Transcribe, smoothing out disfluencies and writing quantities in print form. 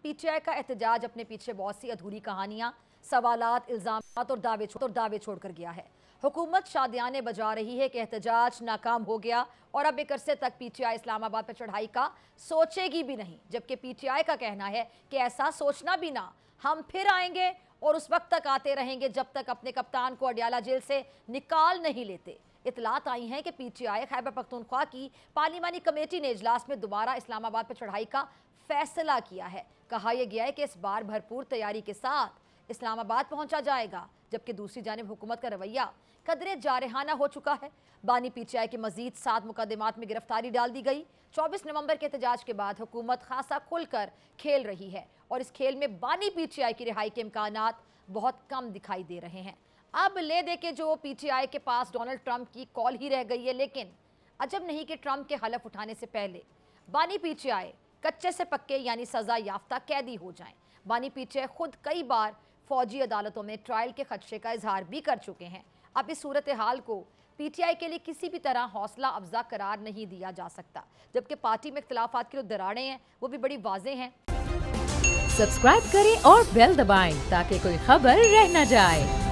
PTI का एहतजाज अपने पीछे बहुत सी अधूरी कहानियां, सवालात, इल्जामात और दावे छोड़कर गया है। हुकूमत शादियाने बजा रही है कि एहतजाज नाकाम हो गया और अब एक अरसे तक पीटीआई इस्लामाबाद पर चढ़ाई का सोचेगी भी नहीं, जबकि पीटीआई का कहना है कि ऐसा सोचना भी ना, हम फिर आएंगे और उस वक्त तक आते रहेंगे जब तक अपने कप्तान को अडियाला जेल से निकाल नहीं लेते। इतलात आई हैं कि पीटीआई खैबर पख्तूनख्वा की पार्लिमानी कमेटी ने इजलास में दोबारा इस्लामाबाद पर चढ़ाई का फैसला किया है। कहा यह गया है कि इस बार भरपूर तैयारी के साथ इस्लामाबाद पहुंचा जाएगा, जबकि दूसरी जानिब हुकूमत का रवैया कदरे जारहाना हो चुका है। बानी पीटीआई के मजीद 7 मुकदमात में गिरफ्तारी डाल दी गई। 24 नवंबर के एहतजाज के बाद हुकूमत खासा खुलकर खेल रही है और इस खेल में बानी पीटीआई की रिहाई के इम्कानात बहुत कम दिखाई दे रहे हैं। अब ले दे के जो पीटीआई के पास डोनाल्ड ट्रंप की कॉल ही रह गई है, लेकिन अजब नहीं कि ट्रंप के हलफ उठाने से पहले बानी पीटीआई कच्चे से पक्के यानी सजा याफ्ता कैदी हो जाएं। बानी पीटीआई खुद कई बार फौजी अदालतों में ट्रायल के खदशे का इजहार भी कर चुके हैं। अब इस सूरत हाल को पीटीआई के लिए किसी भी तरह हौसला अफजा करार नहीं दिया जा सकता, जबकि पार्टी में इख्तिलाफात की जो दरारें हैं वो भी बड़ी वाज़ेह हैं। सब्सक्राइब करें और बेल दबाएं ताकि कोई खबर रह न जाए।